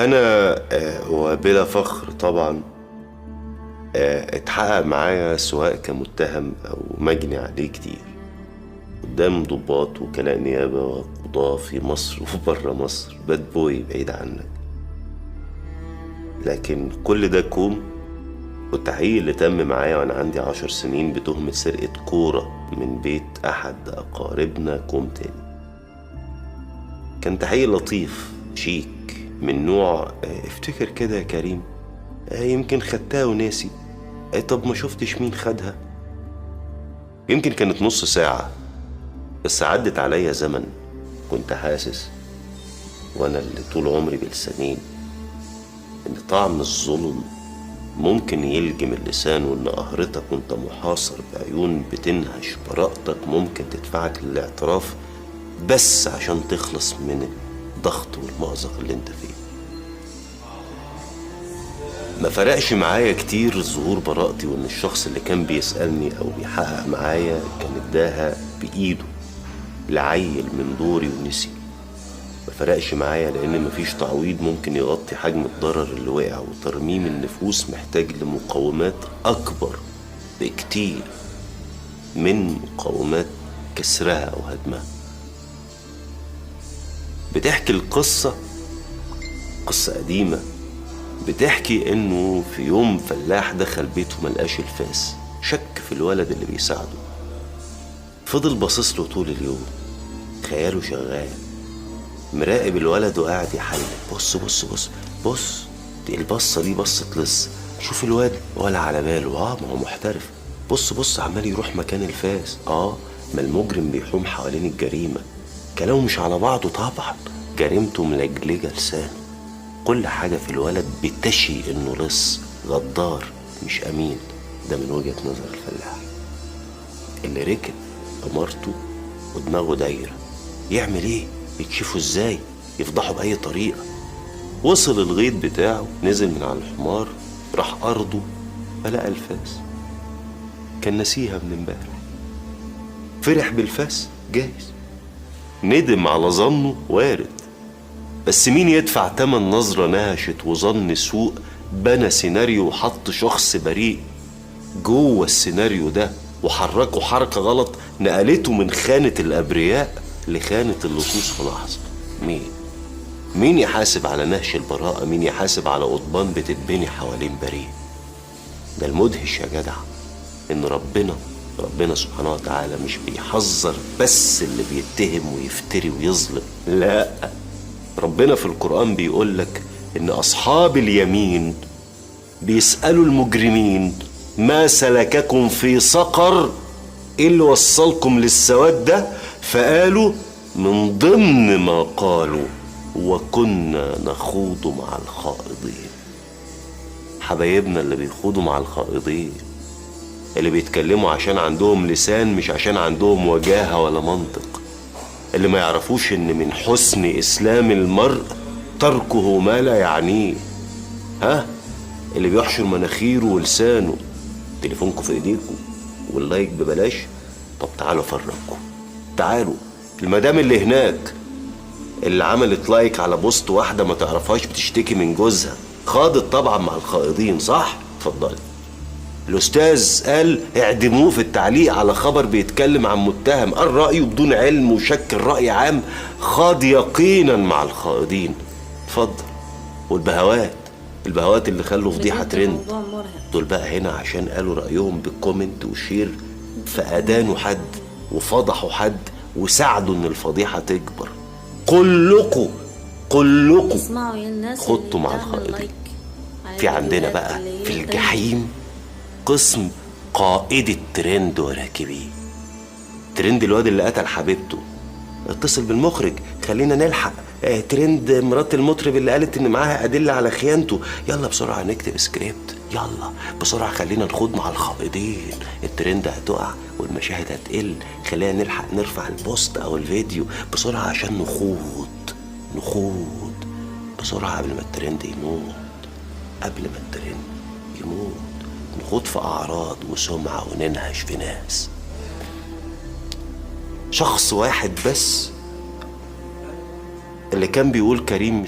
انا وبلا فخر طبعا اتحقق معايا سواء كمتهم او مجني عليه كتير قدام ضباط وكلاء نيابة وقضاة في مصر وبره مصر، باد بوي بعيد عنك. لكن كل ده كوم، والتحقيق اللي تم معايا وانا عندي 10 سنين بتهمة سرقة كورة من بيت احد اقاربنا كوم تاني. كان تحقيق لطيف شيك من نوع افتكر كده يا كريم، يمكن خدتها وناسي. طب ما شفتش مين خدها؟ يمكن كانت نص ساعة، بس عدت عليا زمن. كنت حاسس وانا اللي طول عمري بلسانين ان طعم الظلم ممكن يلجم اللسان، وان قهرتك وانت محاصر بعيون بتنهش براءتك ممكن تدفعك للاعتراف بس عشان تخلص من الضغط والمأزق اللي انت فيه. ما فرقش معايا كتير ظهور براءتي، وان الشخص اللي كان بيسألني او بيحقق معايا كان اداها بايده لعيل من دوري ونسي. ما فرقش معايا لان مفيش تعويض ممكن يغطي حجم الضرر اللي وقع، وترميم النفوس محتاج لمقاومات اكبر بكتير من مقاومات كسرها او هدمها. بتحكي القصة قصة قديمة، بتحكي انه في يوم فلاح دخل بيته ملقاش الفاس، شك في الولد اللي بيساعده، فضل باصص له طول اليوم، خياله شغال مراقب الولد وقاعد يحلل. بص بص بص بص، دي البصة دي بصة لص، شوف الواد ولا على باله، ما هو محترف. بص بص عمال يروح مكان الفاس، ما المجرم بيحوم حوالين الجريمة. كلامه مش على بعضه طبعا، جريمته ملجلجة لسانه. كل حاجة في الولد بتشي انه لص غدار مش امين. ده من وجهة نظر الفلاح اللي ركب امارته ودماغه دايرة. يعمل ايه؟ يكشفه ازاي؟ يفضحه بأي طريقة. وصل الغيط بتاعه، نزل من على الحمار، راح أرضه فلقى الفاس. كان نسيها من امبارح. فرح بالفاس جاهز، ندم على ظنه وارد، بس مين يدفع تمن نظرة نهشت وظن سوء بنى سيناريو وحط شخص بريء جوه السيناريو ده وحركه حركة غلط نقلته من خانة الأبرياء لخانة اللصوص في لحظة؟ مين يحاسب على نهش البراءة؟ مين يحاسب على قضبان بتتبني حوالين بريء؟ ده المدهش يا جدع ان ربنا سبحانه وتعالى مش بيحذر بس اللي بيتهم ويفتري ويظلم، لا، ربنا في القرآن بيقولك ان اصحاب اليمين بيسألوا المجرمين ما سلككم في سقر؟ ايه اللي وصلكم للسواد ده؟ فقالوا من ضمن ما قالوا وكنا نخوض مع الخائضين. حبايبنا اللي بيخوضوا مع الخائضين، اللي بيتكلموا عشان عندهم لسان مش عشان عندهم وجاهة ولا منطق، اللي ما يعرفوش ان من حسن اسلام المرء تركه ما لا يعنيه. اللي بيحشر مناخيره ولسانه. تليفونكم في ايديكم واللايك ببلاش، طب تعالوا افرجكم. تعالوا المدام اللي هناك اللي عملت لايك على بوست واحدة ما تعرفهاش بتشتكي من جوزها، خاضت طبعا مع الخائضين صح؟ اتفضلي. الأستاذ قال اعدموه في التعليق على خبر بيتكلم عن متهم، قال رأيه بدون علم وشك الرأي عام، خاض يقينا مع الخائضين. اتفضل. والبهوات اللي خلوا فضيحة ترند، دول بقى هنا عشان قالوا رأيهم بالكومنت وشير، فأدانوا حد وفضحوا حد وساعدوا ان الفضيحة تكبر. كلكم خدتوا مع الخائضين. في عندنا بقى في الجحيم قسم قائد الترند وراكبيه. ترند الواد اللي قتل حبيبته، اتصل بالمخرج خلينا نلحق. ترند مرات المطرب اللي قالت ان معاها ادله على خيانته، يلا بسرعه نكتب سكريبت، يلا بسرعه خلينا نخوض مع الخائضين. الترند هتقع والمشاهد هتقل، خلينا نلحق نرفع البوست او الفيديو بسرعه عشان نخوض بسرعه قبل ما الترند يموت، نخوض في اعراض وسمعه وننهش في ناس. شخص واحد بس اللي كان بيقول كريم